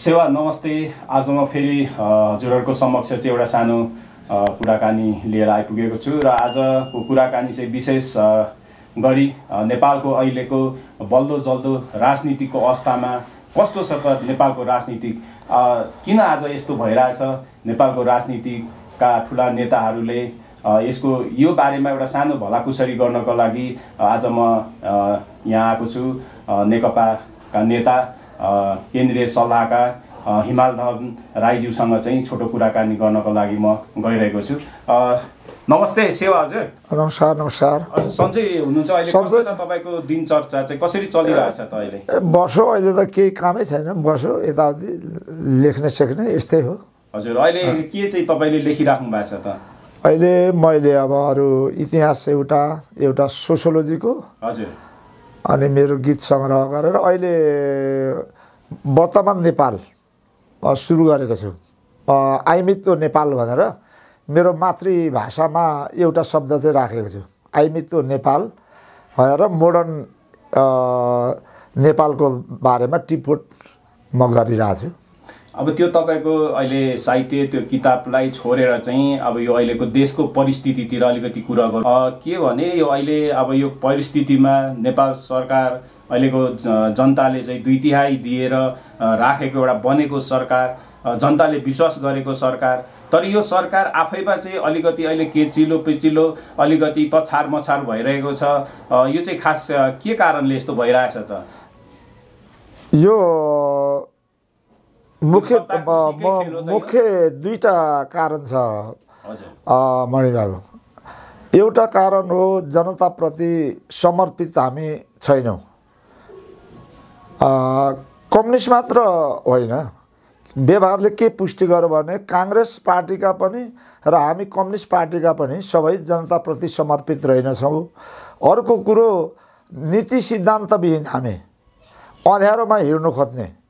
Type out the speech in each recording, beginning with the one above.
सेवा नमस्ते। आज म फेरि हजुरहरूको समक्ष चाहिँ एउटा सानो कुराकानी लिएर आइपुगेको छु र आजको कुराकानी चाहिँ विशेष गरी नेपालको अहिलेको बल्दो जल्दो राजनीतिको अवस्थामा कस्तो छ त नेपालको राजनीति, किन आज यस्तो भइरहेछ, नेपालको राजनीतिका ठुला नेताहरूले यसको यो बारेमा एउटा सानो भलाकुसारी गर्नको लागि आज म यहाँ आएको छु। नेकपाका नेता केन्द्रीय सल्लाहकार हिमालधन राईज्यूसँग चाहिँ छोटो कुराकानी गर्नको लागि म गइरहेको छु। नमस्ते सेवा हजुर। नमस्कार। नमस्कार। सन्चै हुनुहुन्छ? अहिले कस्तो छ तपाईँको दिनचर्या चाहिँ, कसरी चलिरहेछ त अहिले? बसो, अहिले त केही कामै छैन, बसो यताउति लेख्ने सेख्ने यस्तै हो। हजुर, अहिले के चाहिँ तपाईँले लेखिराख्नु भएको छ त? अहिले मैले अब अरू इतिहास एउटा सोसियोलोजीको, हजुर, अनि मेरो गीत सङ्ग्रह गरेर अहिले वर्तमान नेपाल सुरु गरेको छु। आइमितको नेपाल भनेर मेरो मातृभाषामा एउटा शब्द चाहिँ राखेको छु, आइमितको नेपाल भनेर मोडर्न नेपालको बारेमा टिप्पोट म गरिरहेको छु। अब त्यो तपाईँको अहिले साहित्य त्यो किताबलाई छोडेर चाहिँ अब यो अहिलेको देशको परिस्थितितिर अलिकति कुरा गरौँ। के भने यो अहिले अब यो परिस्थितिमा नेपाल सरकार अहिलेको जनताले चाहिँ 2/3 दिएर राखेको एउटा बनेको सरकार, जनताले विश्वास गरेको सरकार, तर यो सरकार आफैमा चाहिँ अलिकति अहिले के चिलो पिचिलो अलिकति तछार मछार भइरहेको छ। यो चाहिँ खास के कारणले यस्तो भइरहेछ त? यो मुख्य दुईटा कारण छ मणिबाबु। एउटा कारण हो जनताप्रति समर्पित हामी छैनौँ। कम्युनिस्ट मात्र होइन, व्यवहारले के पुष्टि गर्यो भने काङ्ग्रेस पार्टीका पनि र हामी कम्युनिस्ट पार्टीका पनि सबै जनताप्रति समर्पित रहेनछौँ। अर्को कुरो, नीति सिद्धान्तविहीन हामी अँध्यारोमा हिँड्नु खोज्ने,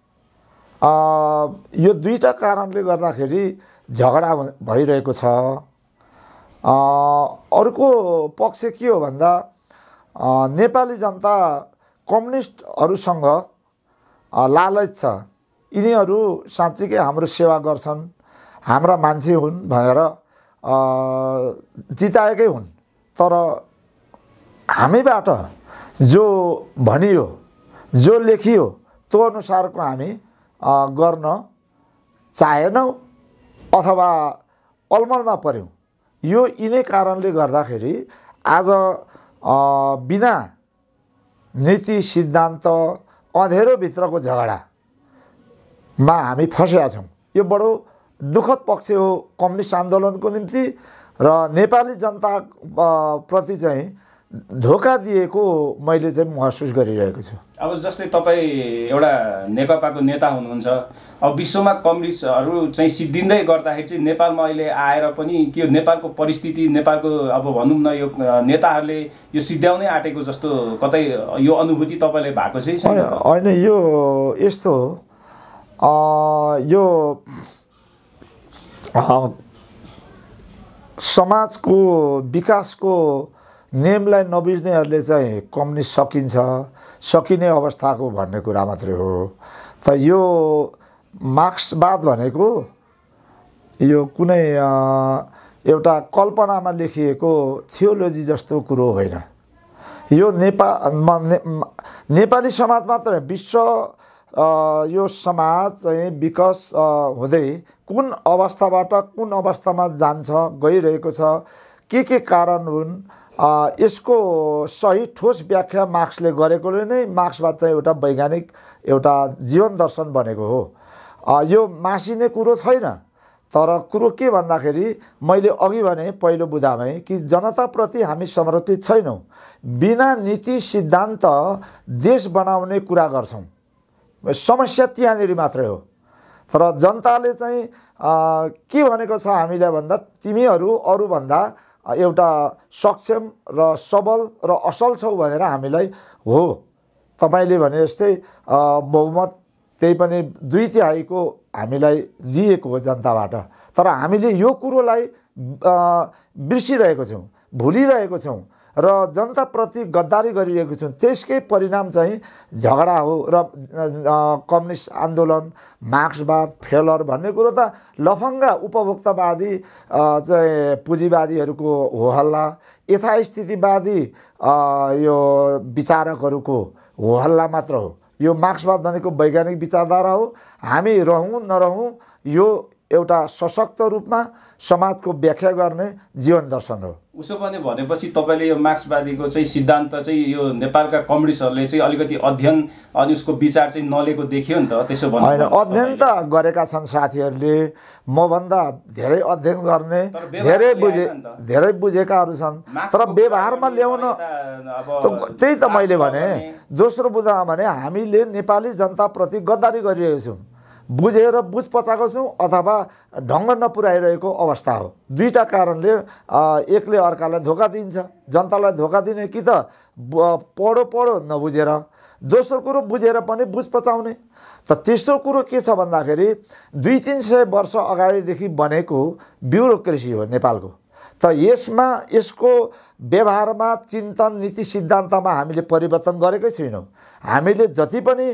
यो दुईटा कारणले गर्दाखेरि झगडा भइरहेको छ। अर्को पक्ष के हो भन्दा नेपाली जनता कम्युनिस्टहरूसँग लालच छ, यिनीहरू साँच्चीकै हाम्रो सेवा गर्छन्, हाम्रा मान्छे हुन् भनेर जिताएकै हुन्, तर हामीबाट जो भनियो, जो लेखियो त्यो अनुसारको हामी गर्न चाहेनौँ अथवा अलमलमा पर्यौँ। यो यिनै कारणले गर्दाखेरि आज बिना नीति सिद्धान्त अँधेरोभित्रको झगडामा हामी फँसेका छौँ। यो बडो दुःखद पक्ष हो कम्युनिस्ट आन्दोलनको निम्ति र नेपाली जनता प्रति चाहिँ धोका दिएको मैले चाहिँ महसुस गरिरहेको छु। अब जस्तै तपाईँ एउटा नेकपाको नेता हुनुहुन्छ, अब विश्वमा कम्युनिस्टहरू चाहिँ सिद्धिँदै गर्दाखेरि चाहिँ नेपालमा अहिले आएर पनि के नेपालको परिस्थिति, नेपालको अब भनौँ न यो नेताहरूले यो सिद्ध्याउनै आँटेको जस्तो कतै यो अनुभूति तपाईँले भएको चाहिँ छैन? होइन, यो यस्तो हो, यो समाजको विकासको नेमलाई नबुझ्नेहरूले चाहिँ कम्युनिस्ट सकिने अवस्थाको भन्ने कुरा मात्रै हो। त यो मार्क्सवाद भनेको यो कुनै एउटा कल्पनामा लेखिएको थियोलोजी जस्तो कुरो होइन। यो नेपाली समाज मात्र, विश्व यो समाज चाहिँ विकास हुँदै कुन अवस्थाबाट कुन अवस्थामा जान्छ, गइरहेको छ, के कारण हुन्, यसको सही ठोस व्याख्या मार्क्सले गरेकोले नै मार्क्सवाद चाहिँ एउटा वैज्ञानिक एउटा जीवन दर्शन बनेको हो। यो मासिने कुरो छैन। तर कुरो के भन्दाखेरि मैले अघि भने पहिलो बुदामै कि जनताप्रति हामी समर्पित छैनौँ, बिना नीति सिद्धान्त देश बनाउने कुरा गर्छौँ। समस्या त्यहाँनिर मात्रै हो। तर जनताले चाहिँ के भनेको छ हामीलाई भन्दा तिमीहरू अरूभन्दा एउटा सक्षम र सबल र असल छौ भनेर हामीलाई, हो तपाईँले भने जस्तै बहुमत त्यही पनि 2/3 हामीलाई दिएको हो जनताबाट। तर हामीले यो कुरोलाई बिर्सिरहेको छौँ, भुलिरहेको छौँ र जनताप्रति गद्दारी गरिरहेको छौँ, त्यसकै परिणाम चाहिँ झगडा हो। र कम्युनिस्ट आन्दोलन, मार्क्सवाद, फेलर भन्ने कुरो त लफङ्गा उपभोक्तावादी चाहिँ पुँजीवादीहरूको हो हल्ला, यथास्थितिवादी यो विचारकहरूको हो हल्ला मात्र हो। यो मार्क्सवाद भनेको वैज्ञानिक विचारधारा हो। हामी रहौँ नरहौँ यो एउटा सशक्त रूपमा समाजको व्याख्या गर्ने जीवन दर्शन हो। उसो पनि भनेपछि तपाईँले यो मार्क्सवादीको चाहिँ सिद्धान्त चाहिँ यो नेपालका कम्युनिस्टहरूले चाहिँ अलिकति अध्ययन अनि उसको विचार चाहिँ नलिएको देखियो नि त, त्यसो भन्नु होइन? अध्ययन त गरेका छन् साथीहरूले, मभन्दा धेरै अध्ययन गर्ने, धेरै बुझेकाहरू छन्, तर व्यवहारमा ल्याउन त्यही त मैले भने। दोस्रो बुझामा भने हामीले नेपाली जनताप्रति गद्दारी गरिरहेको छौँ, बुझेर बुझ पचाएको छौँ अथवा ढङ्ग नपुर्याइरहेको अवस्था हो। दुईटा कारणले एकले अर्कालाई धोका दिन्छ, जनतालाई धोका दिने कि त पढो नबुझेर, दोस्रो कुरो बुझेर पनि बुझ पचाउने। त तेस्रो कुरो के छ भन्दाखेरि 200-300 वर्ष अगाडिदेखि बनेको ब्युरोक्रेसी हो नेपालको। त यसको व्यवहारमा, चिन्तन, नीति सिद्धान्तमा हामीले परिवर्तन गरेकै छैनौँ। हामीले जति पनि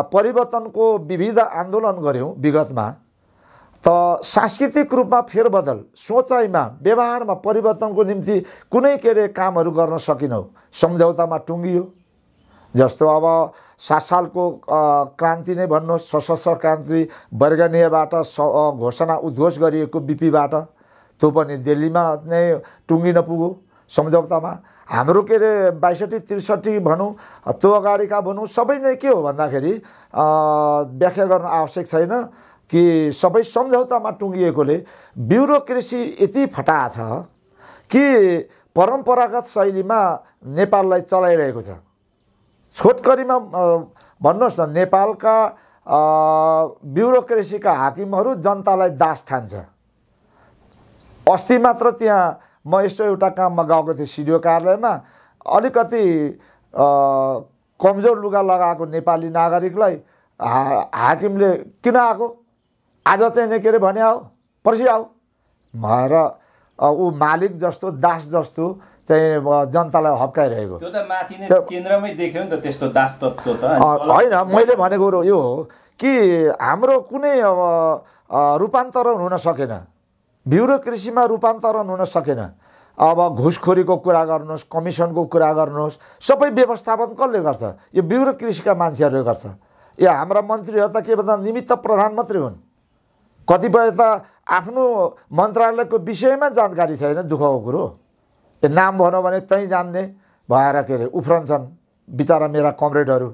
परिवर्तनको विविध आन्दोलन गऱ्यौँ विगतमा, त सांस्कृतिक रूपमा फेरबदल, सोचाइमा, व्यवहारमा परिवर्तनको निम्ति कुनै कामहरू गर्न सकेनौँ। सम्झौतामा टुङ्गियो। जस्तो अब 7 सालको क्रान्ति नै भन्नुहोस्, सशस्त्र क्रान्ति वर्गनीयबाट घोषणा उद्घोष गरिएको बीपीबाट, त्यो पनि दिल्लीमा नै टुङ्गिन पुग्यो सम्झौतामा। हाम्रो 62-63 भनौँ, त्यो अगाडिका भनौँ, सबै नै के हो भन्दाखेरि व्याख्या गर्न आवश्यक छैन कि सबै सम्झौतामा टुङ्गिएकोले ब्युरोक्रेसी यति फटा छ कि परम्परागत शैलीमा नेपाललाई चलाइरहेको छ। छोटकरीमा भन्नुहोस् न, नेपालका ब्युरोक्रेसीका हाकिमहरू जनतालाई दास ठान्छ। अस्ति मात्र त्यहाँ म यस्तो एउटा काममा गएको थिएँ सिडिओ कार्यालयमा, अलिकति कमजोर लुगा लगाएको नेपाली नागरिकलाई हाकिमले किन आएको, आज चाहिँ नै भने आऊ, पर्सि आऊ भनेर ऊ मालिक जस्तो, दास जस्तो चाहिँ जनतालाई हप्काइरहेको। त्यो त माथि नै केन्द्रमै देख्यो नि त त्यस्तो दास तत्त्व त होइन। मैले भनेको यो हो कि हाम्रो कुनै रूपान्तरण हुन सकेन, ब्युरोक्रेसीमा रूपान्तरण हुन सकेन। अब घुसखोरीको कुरा गर्नुहोस्, कमिसनको कुरा गर्नुहोस्, सबै व्यवस्थापन कसले गर्छ? यो ब्युरोक्रेसीका मान्छेहरूले गर्छ। यो हाम्रा मन्त्रीहरू त के भन्दा निमित्त प्रधान मात्रै हुन्। कतिपय त आफ्नो मन्त्रालयको विषयमा जानकारी छैन, दुःखको कुरो। यो नाम भनौँ भने त्यहीँ जान्ने भएर उफ्रन्छन् बिचरा मेरा कमरेडहरू।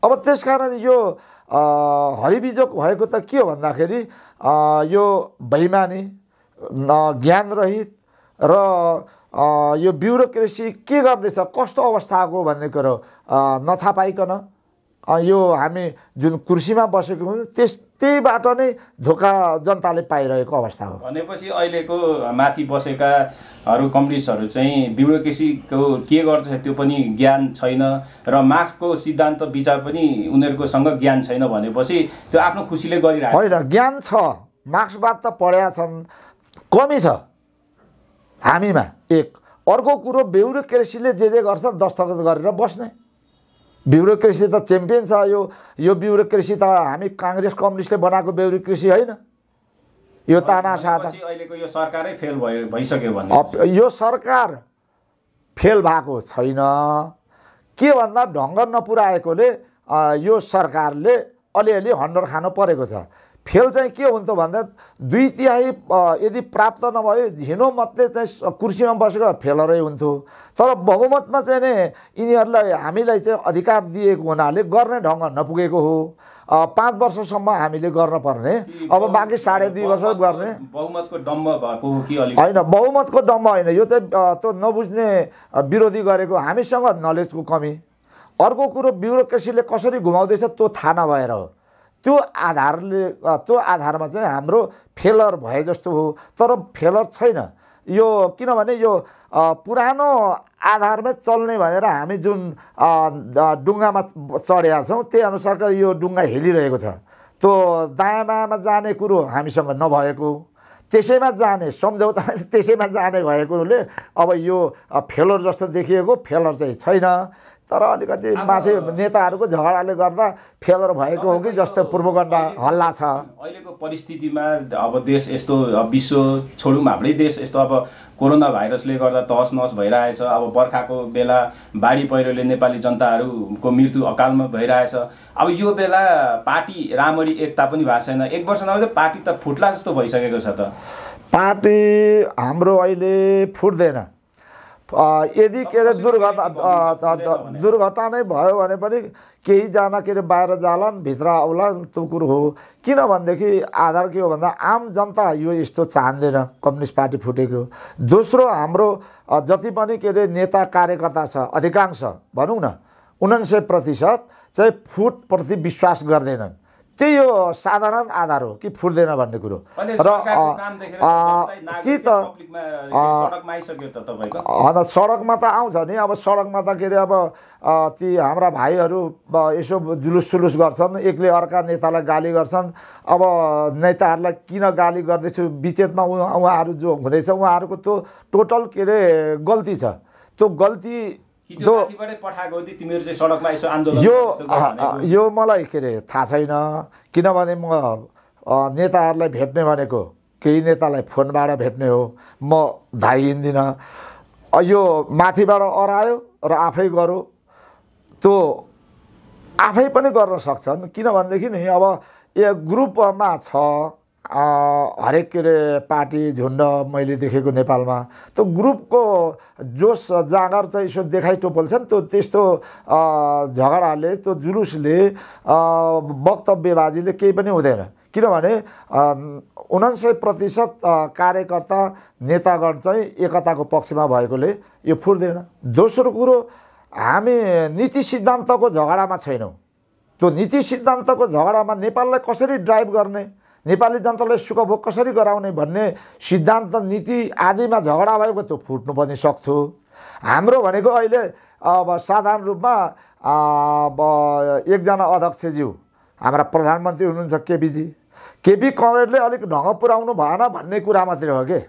अब त्यसकारण यो हरिबिजोग भएको त के हो भन्दाखेरि यो बेइमानी, ज्ञानरहित र यो ब्युरोक्रेसी के गर्दैछ, कस्तो अवस्थाको भन्ने कुरो नथाहा पाइकन यो हामी जुन कुर्सीमा बसेको हौँ त्यहीबाट नै धोका जनताले पाइरहेको अवस्था हो। भनेपछि अहिलेको माथि बसेकाहरू कम्युनिस्टहरू चाहिँ ब्युरोक्रेसीको के गर्छ त्यो पनि ज्ञान छैन र मार्क्सको सिद्धान्त विचार पनि उनीहरूकोसँग ज्ञान छैन भनेपछि त्यो आफ्नो खुसीले गरिरहेको होइन। ज्ञान छ, मार्क्सवाद त पढेका छन्, कमी छ हामीमा। एक अर्को कुरो ब्युरोक्रेसीले जे गर्छ दस्तखत गरेर बस्ने। ब्युरोक्रेसी त च्याम्पियन छ। यो ब्युरोक्रेसी त हामी काङ्ग्रेस कम्युनिस्टले बनाएको ब्युरोक्रेसी होइन। यो तानाशाह अहिलेको यो सरकारै फेल भइसक्यो भने यो सरकार फेल भएको छैन। के भन्दा ढङ्ग नपुर्याएकोले यो सरकारले अलिअलि हन्डर खानु परेको छ। फेल चाहिँ के हुन्थ्यो भन्दा 2/3 यदि प्राप्त नभए झिनो मतले चाहिँ कुर्सीमा बसेको फेलरै हुन्थ्यो। तर बहुमतमा चाहिँ नि यिनीहरूलाई हामीलाई चाहिँ अधिकार दिएको हुनाले गर्ने ढङ्ग नपुगेको हो। 5 वर्षसम्म हामीले गर्न पर्ने, अब बाँकी 2.5 वर्ष गर्ने। बहुमतको डम्ब भएको हो कि अलि होइन? बहुमतको डम्ब होइन, यो चाहिँ त्यो नबुझ्ने विरोधी गरेको, हामीसँग नलेजको कमी। अर्को कुरो ब्युरोक्रेसीले कसरी घुमाउँदैछ त्यो थाहा नभएर हो। त्यो आधारमा चाहिँ हाम्रो फेलर भए जस्तो हो। तर फेलर छैन यो, किनभने यो पुरानो आधारमै चल्ने भनेर हामी जुन डुङ्गामा चढेका छौँ त्यही अनुसारको यो डुङ्गा हिलिरहेको छ। त्यो दायाँ बायाँमा जाने कुरो हामीसँग नभएको, त्यसैमा जाने सम्झौता त्यसैमा जाने भएकोले अब यो फेलर जस्तो देखिएको फेलर चाहिँ छैन। तर अलिकति माथि नेताहरूको झगडाले गर्दा फेलर भएको हो कि जस्तो पूर्वगण्डा हल्ला छ। अहिलेको परिस्थितिमा अब देश यस्तो विश्व छोडौँ हाम्रै देश यस्तो अब कोरोना भाइरसले गर्दा तहस नहस भइरहेछ। अब बर्खाको बेला बाढी पहिरोले नेपाली जनताहरूको मृत्यु अकालमा भइरहेछ। अब यो बेला पार्टी राम्ररी एकता पनि भएको छैन। 1 वर्ष नभए पार्टी त फुट्ला जस्तो भइसकेको छ त। पार्टी हाम्रो अहिले फुट्दैन। यदि के अरे दुर्घटना नै भयो भने पनि केहीजना के अरे बाहिर जालान् भित्र आउलान् त्यो कुरो हो। किनभनेदेखि आधार के हो भन्दा आम जनता यो यस्तो चाहँदैन कम्युनिस्ट पार्टी फुटेको। दोस्रो हाम्रो जति पनि के अरे नेता कार्यकर्ता छ अधिकांश भनौँ न 99% चाहिँ फुटप्रति विश्वास गर्दैनन्। त्यही हो साधारण आधार हो कि फुट्दैन भन्ने कुरो। र कि त सडकमा त आउँछ नि। अब सडकमा त के अरे अब ती हाम्रा भाइहरू यसो जुलुस सुलुस गर्छन्, एकले अर्का नेतालाई गाली गर्छन्। अब नेताहरूलाई किन गाली गर्दैछु विचेतमा उहाँहरू जो हुँदैछ उहाँहरूको त्यो टोटल के अरे गल्ती छ। त्यो गल्ती यो मलाई के अरे थाहा छैन। किनभने म नेताहरूलाई भेट्ने भनेको केही नेतालाई फोनबाट भेट्ने हो, म धाइ हिँड्दिनँ। यो माथिबाट अरायो र आफै गरो त्यो आफै पनि गर्न सक्छन्। किनभनेदेखि नि अब यो ग्रुपमा छ हरेक के अरे पार्टी झुन्ड मैले देखेको नेपालमा त्यो ग्रुपको जोस जाँगर चाहिँ यसो देखाइ टोपल्छ नि। त्यो त्यस्तो झगडाले त्यो जुलुसले वक्तव्यबाजीले केही पनि हुँदैन। किनभने 99% कार्यकर्ता नेतागण चाहिँ एकताको पक्षमा भएकोले यो फुट्दैन। दोस्रो कुरो हामी नीति सिद्धान्तको झगडामा छैनौँ। त्यो नीति सिद्धान्तको झगडामा नेपाललाई कसरी ड्राइभ गर्ने, नेपाली जनतालाई सुखभोग कसरी गराउने भन्ने सिद्धान्त नीति आदिमा झगडा भएको त्यो फुट्नु पनि सक्थ्यो। हाम्रो भनेको अहिले अब साधारण रूपमा अब एकजना अध्यक्षज्यू हाम्रा प्रधानमन्त्री हुनुहुन्छ केपी कमरेडले अलिक ढङ्ग पुर्याउनु भएन भन्ने कुरा मात्रै हो कि।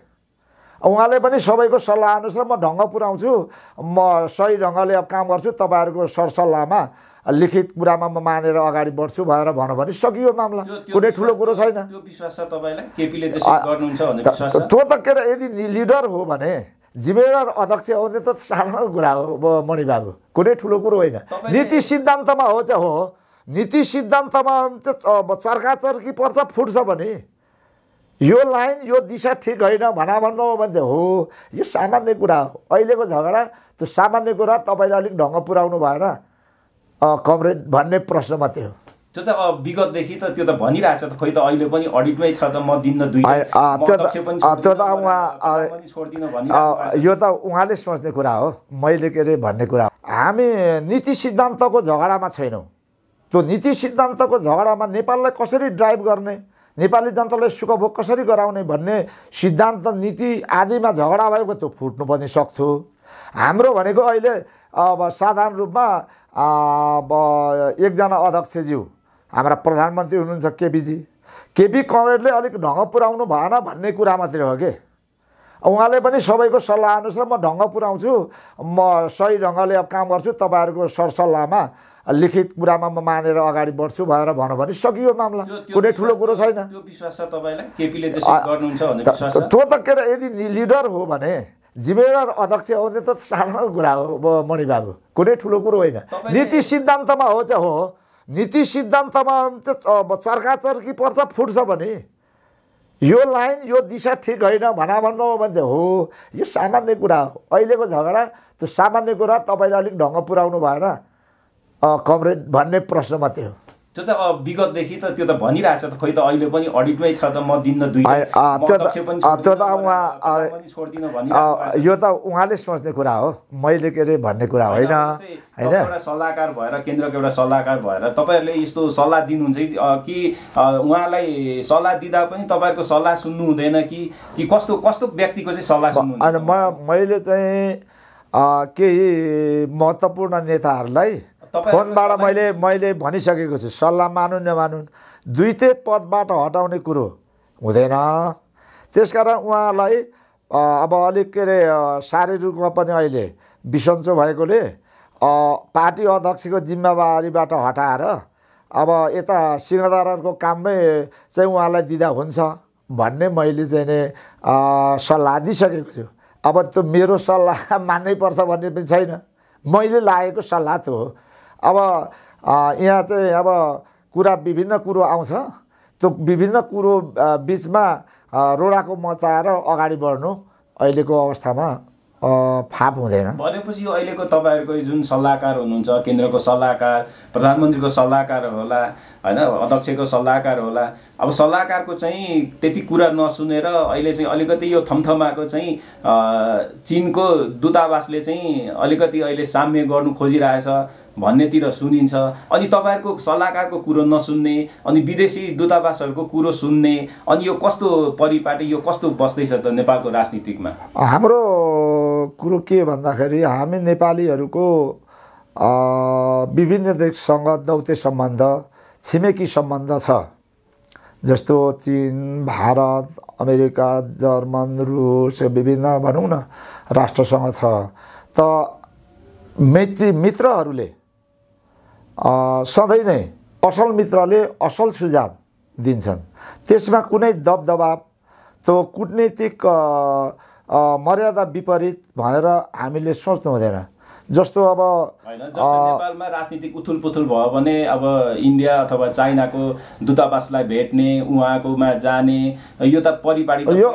उहाँले पनि सबैको सल्लाह अनुसार म ढङ्ग पुर्याउँछु, म सही ढङ्गले अब काम गर्छु, तपाईँहरूको सरसल्लाहमा लिखित कुरामा म मानेर अगाडि बढ्छु भनेर भन्यो भने सकियो मामला। कुनै ठुलो कुरो छैन। त्यो विश्वास छ तपाईलाई केपीले त्यसो गर्नुहुन्छ भन्ने विश्वास छ? त्यो त के अरे यदि लिडर हो भने जिम्मेदार अध्यक्ष हो भने त साधारण कुरा हो मणिबाबु, कुनै ठुलो कुरो होइन। नीति सिद्धान्तमा हो चाहिँ हो, नीति सिद्धान्तमा चर्काचर्की पर्छ फुट्छ भने यो लाइन यो दिशा ठिक होइन भन्नु हो भने चाहिँ हो, यो सामान्य कुरा हो। अहिलेको झगडा त्यो सामान्य कुरा, तपाईँले अलिक ढङ्ग पुर्याउनु भएन कमरेड भन्ने प्रश्न मात्रै हो। त्यो त अब विगतदेखि त त्यो त भनिरहेछ त, खोइ त अहिले पनि अडिटमै छ त म दिन्न दुई यो त उहाँले सोच्ने कुरा हो, मैले के अरे भन्ने कुरा हो। हामी नीति सिद्धान्तको झगडामा छैनौँ। त्यो नीति सिद्धान्तको झगडामा नेपाललाई कसरी ड्राइभ गर्ने, नेपाली जनतालाई सुखभोग कसरी गराउने भन्ने सिद्धान्त नीति आदिमा झगडा भएको त्यो फुट्नु पनि सक्थ्यो। हाम्रो भनेको अहिले अब साधारण रूपमा अब एकजना अध्यक्षज्यू हाम्रा प्रधानमन्त्री हुनुहुन्छ केपी कमरेडले अलिक ढङ्ग पुर्याउनु भएन भन्ने कुरा मात्रै हो कि। उहाँले पनि सबैको सल्लाह अनुसार म ढङ्ग पुर्याउँछु, म सही ढङ्गले अब काम गर्छु, तपाईँहरूको सरसल्लाहमा लिखित कुरामा म मानेर अगाडि बढ्छु भनेर भन्यो भने सकियो मामला। कुनै ठुलो कुरो छैन। त्यो विश्वास छ तपाईलाई केपीले त्यसो गर्नुहुन्छ भन्ने विश्वास छ? त्यो त के अरे यदि लिडर हो भने जिम्मेदार अध्यक्ष हो भने त साधारण कुरा हो मणिबाबु, कुनै ठुलो कुरो होइन। नीति सिद्धान्तमा हो चाहिँ हो, नीति सिद्धान्तमा चर्काचर्की पर्छ फुट्छ भने यो लाइन यो दिशा ठिक होइन भन्नु हो भने चाहिँ हो, यो सामान्य कुरा हो। अहिलेको झगडा त्यो सामान्य कुरा, तपाईँले अलिक ढङ्ग पुर्याउनु भएन कमरेड भन्ने प्रश्न मात्रै हो। त्यो त अब विगतदेखि त त्यो त भनिरहेछ त, खोइ त अहिले पनि अडिटमै छ त म दिन्न दुई यो त उहाँले सोच्ने कुरा हो, मैले के अरे भन्ने कुरा होइन होइन। एउटा सल्लाहकार भएर केन्द्रको एउटा सल्लाहकार भएर तपाईँहरूले यस्तो सल्लाह दिनुहुन्छ कि उहाँलाई सल्लाह दिँदा पनि तपाईँहरूको सल्लाह सुन्नु हुँदैन कि कस्तो कस्तो व्यक्तिको चाहिँ सल्लाह सुन्नुहुन्छ? अनि मैले चाहिँ केही महत्त्वपूर्ण नेताहरूलाई फोनबाट मैले भनिसकेको छु, सल्लाह मानुन् नमानुन् दुईटै पदबाट हटाउने कुरो हुँदैन। त्यसकारण उहाँलाई अब अलिक के अरे शारीरिक रूपमा पनि अहिले बिसन्चो भएकोले पार्टी अध्यक्षको जिम्मेवारीबाट हटाएर अब यता सिंहदरबारको काममै चाहिँ उहाँलाई दिँदा हुन्छ भन्ने मैले चाहिँ नि सल्लाह दिइसकेको छु। अब त्यो मेरो सल्लाह मान्नै पर्छ भन्ने पनि छैन, मैले लागेको सल्लाह त्यो हो। अब यहाँ चाहिँ अब कुरा विभिन्न कुरो आउँछ, त्यो विभिन्न कुरो बिचमा रोडाको मचाएर अगाडि बढ्नु अहिलेको अवस्थामा फाप हुँदैन। भनेपछि यो अहिलेको तपाईँहरूको जुन सल्लाहकार हुनुहुन्छ, केन्द्रको सल्लाहकार, प्रधानमन्त्रीको सल्लाहकार होला हैन, अध्यक्षको सल्लाहकार होला, अब सल्लाहकारको चाहिँ त्यति कुरा नसुनेर अहिले चाहिँ अलिकति यो थमथमाको चाहिँ चीनको दूतावासले चाहिँ अलिकति अहिले साम्य गर्नु खोजिरहेछ भन्नेतिर सुनिन्छ। अनि तपाईँहरूको सल्लाहकारको कुरो नसुन्ने अनि विदेशी दूतावासहरूको कुरो सुन्ने, अनि यो कस्तो परिपाटी, यो कस्तो बस्दैछ त नेपालको राजनीतिकमा? हाम्रो कुरो के भन्दाखेरि हामी नेपालीहरूको विभिन्न देशसँग दौत्य सम्बन्ध, छिमेकी सम्बन्ध छ। जस्तो चीन, भारत, अमेरिका, जर्मन, रुस, विभिन्न भनौँ न राष्ट्रसँग छ। त मित्रहरूले सधैँ नै असल मित्रले असल सुझाव दिन्छन्, त्यसमा कुनै दबदबाव त्यो कूटनीतिक मर्यादा विपरीत भनेर हामीले सोच्नु हुँदैन। जस्तो अब नेपालमा राजनीतिक उथुलपुथुल भयो भने अब इन्डिया अथवा चाइनाको दूतावासलाई भेट्ने, उहाँकोमा जाने, यो त परिपाटी भेटघाट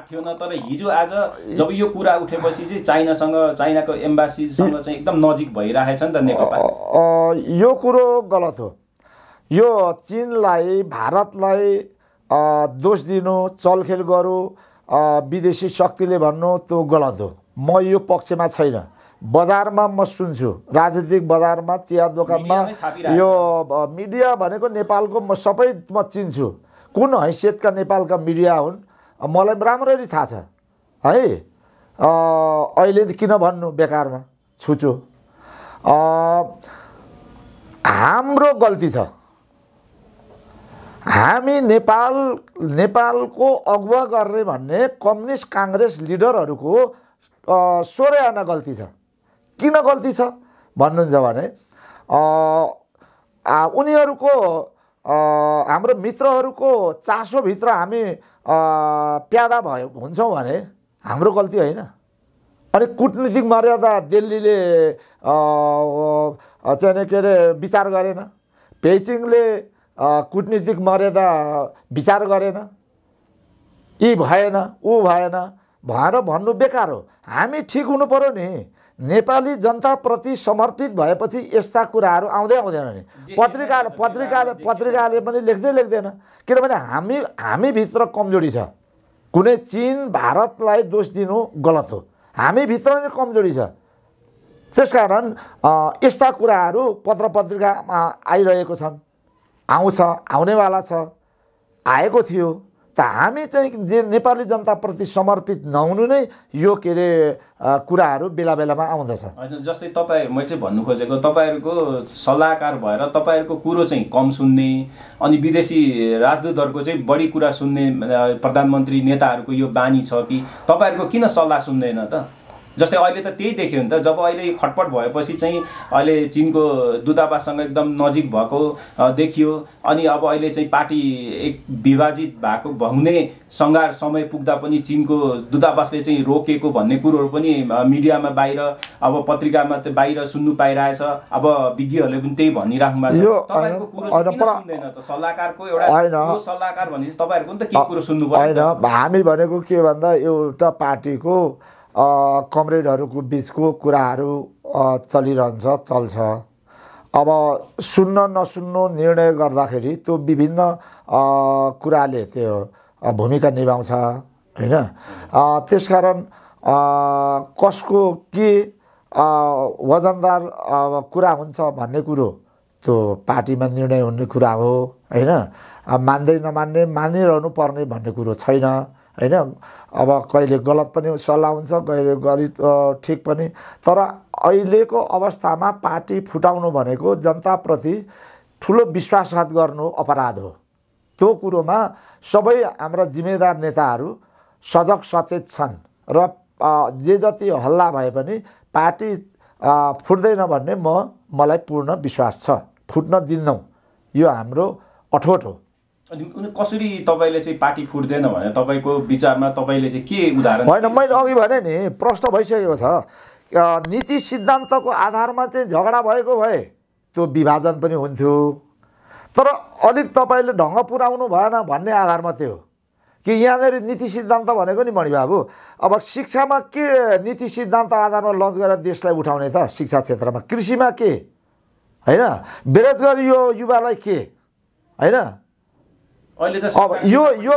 थियो न। तर हिजो आज जब यो कुरा उठेपछि चाहिँ चाइनाको एम्बासीसँग चाहिँ एकदम नजिक भइरहेछ नि त नेकपा। यो कुरो गलत हो। यो चीनलाई, भारतलाई दोष दिनु, चलखेल गरौँ, विदेशी शक्तिले भन्नु, त्यो गलत हो। म यो पक्षमा छैन। बजारमा म सुन्छु, राजनीतिक बजारमा, चिया दोकानमा, यो मिडिया भनेको नेपालको म चिन्छु। कुन हैसियतका नेपालका मिडिया हुन् मलाई राम्ररी थाहा छ है। अहिले किन भन्नु बेकारमा छुचो। हाम्रो गल्ती छ। हामी नेपालको अगुवा गर्ने भन्ने कम्युनिस्ट काङ्ग्रेस लिडरहरूको 16 आना गल्ती छ। किन गल्ती छ भन्नुहुन्छ भने उनीहरूको हाम्रो मित्रहरूको चासोभित्र हामी प्यादा हुन्छौँ भने हाम्रो गल्ती होइन। अनि कूटनीतिक मर्यादा दिल्लीले चाहिँ के अरे विचार गरेन, बेइजिङले कूटनीतिक मर्यादा विचार गरेन, यी भएन ऊ भएन भनेर भन्नु बेकार हो। हामी ठिक हुनु पर्यो नि। नेपाली जनताप्रति समर्पित भएपछि यस्ता कुराहरू आउँदैन नि। पत्रिकाले पनि लेख्दैन। किनभने हामीभित्र कमजोरी छ। कुनै चीन, भारतलाई दोष दिनु गलत हो। हामीभित्र नै कमजोरी छ। त्यसकारण यस्ता कुराहरू पत्रिकामा आइरहेको छन्, आउनेवाला छ, आएको थियो। त हामी चाहिँ नेपाली जनताप्रति समर्पित नहुनु नै यो के अरे कुराहरू बेला बेलामा आउँदछ। होइन, जस्तै मैले चाहिँ भन्नु खोजेको तपाईँहरूको सल्लाहकार भएर तपाईँहरूको कुरो चाहिँ कम सुन्ने अनि विदेशी राजदूतहरूको चाहिँ बढी कुरा सुन्ने प्रधानमन्त्री नेताहरूको यो बानी छ कि तपाईँहरूको किन सल्लाह सुन्दैन त? जस्तै अहिले त त्यही देख्यो नि त। जब अहिले खटपट भएपछि चाहिँ अहिले चीनको दूतावाससँग एकदम नजिक भएको देखियो। अनि अब अहिले चाहिँ पार्टी एक विभाजित भएको हुने सङ्घार समय पुग्दा पनि चीनको दूतावासले चाहिँ रोकेको भन्ने कुरोहरू पनि मिडियामा बाहिर, अब पत्रिकामा त बाहिर सुन्नु पाइरहेछ। अब विज्ञहरूले पनि त्यही भनिराख्नु भएको छ। तपाईँको कुरो किन सुन्दैन त? सल्लाहकारको एउटा सल्लाहकार भनेपछि तपाईँहरूको पनि त के कुरो सुन्नु पर्यो? होइन, हामी भनेको के भन्दा एउटा पार्टीको कमरेडहरूको बिचको कुराहरू चल्छ। अब सुन्न नसुन्नु निर्णय गर्दाखेरि त्यो विभिन्न कुराले त्यो भूमिका निभाउँछ होइन। त्यसकारण कसको के वजनदार कुरा हुन्छ भन्ने कुरो त्यो पार्टीमा निर्णय हुने कुरा हो होइन। मान्दै नमान्ने, मानिरहनु पर्ने भन्ने कुरो छैन होइन। अब कहिले गलत पनि सल्लाह हुन्छ, कहिले ठिक पनि। तर अहिलेको अवस्थामा पार्टी फुटाउनु भनेको जनताप्रति ठुलो विश्वासघात गर्नु अपराध हो। त्यो कुरोमा सबै हाम्रा जिम्मेदार नेताहरू सजग सचेत छन् र जे जति हल्ला भए पनि पार्टी फुट्दैन भन्ने मलाई पूर्ण विश्वास छ। फुट्न दिन्नौँ, यो हाम्रो अठोट हो। अनि कसरी तपाईँले चाहिँ पार्टी फुट्दैन भने तपाईँको विचारमा तपाईँले चाहिँ के उदाहरण? होइन, मैले अघि भने नि प्रश्न भइसकेको छ। नीति सिद्धान्तको आधारमा चाहिँ झगडा भएको भए त्यो विभाजन पनि हुन्थ्यो, तर अलिक तपाईँले ढङ्ग पुर्याउनु भएन भन्ने आधारमा थियो कि यहाँनिर नीति सिद्धान्त भनेको नि मणिबाबु, अब शिक्षामा के नीति सिद्धान्त आधारमा लन्च गरेर देशलाई उठाउने त? शिक्षा क्षेत्रमा, कृषिमा के, होइन, बेरोजगारी यो युवालाई के, होइन। अब यो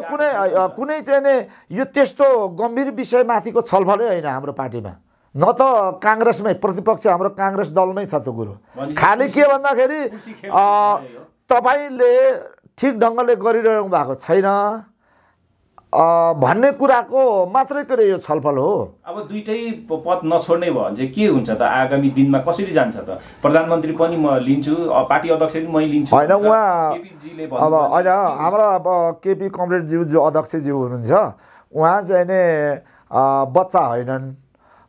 कुनै चाहिँ नि यो त्यस्तो गम्भीर विषयमाथिको छलफलै होइन हाम्रो पार्टीमा, न त काङ्ग्रेसमै, प्रतिपक्ष हाम्रो काङ्ग्रेस दलमै छ त्यो कुरो। खालि के भन्दाखेरि तपाईँले ठिक ढङ्गले गरिरहनु भएको छैन भन्ने कुराको मात्रै के यो छलफल हो। अब दुईटै पद नछोड्ने भयो भने चाहिँ के हुन्छ त? आगामी दिनमा कसरी जान्छ त? प्रधानमन्त्री पनि म लिन्छु, पार्टी अध्यक्ष पनि मै लिन्छु, होइन उहाँ अब होइन हाम्रो अब केपी कमरेडज्यू जो अध्यक्षज्यू हुनुहुन्छ उहाँ चाहिँ नि बच्चा होइनन्।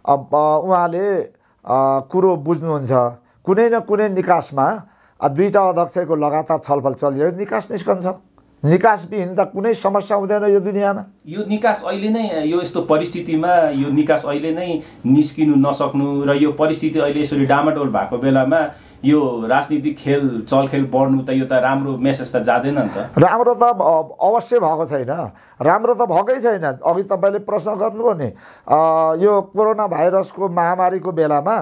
अब उहाँले कुरो बुझ्नुहुन्छ। कुनै न कुनै निकासमा दुईटा अध्यक्षको लगातार छलफल चलिरहेको निकास निस्कन्छ। निकासविहीन त कुनै समस्या हुँदैन यो दुनियाँमा। यो निकास अहिले नै, यो यस्तो परिस्थितिमा यो निकास अहिले नै निस्किनु नसक्नु र यो परिस्थिति अहिले यसरी डामाडोल भएको बेलामा यो राजनीतिक चलखेल बढ्नु त यो त राम्रो मेसेज त जाँदैन नि त। राम्रो त अवश्य भएको छैन, राम्रो त भएकै छैन। अघि तपाईँले प्रश्न गर्नुभयो नि, यो कोरोना भाइरसको महामारीको बेलामा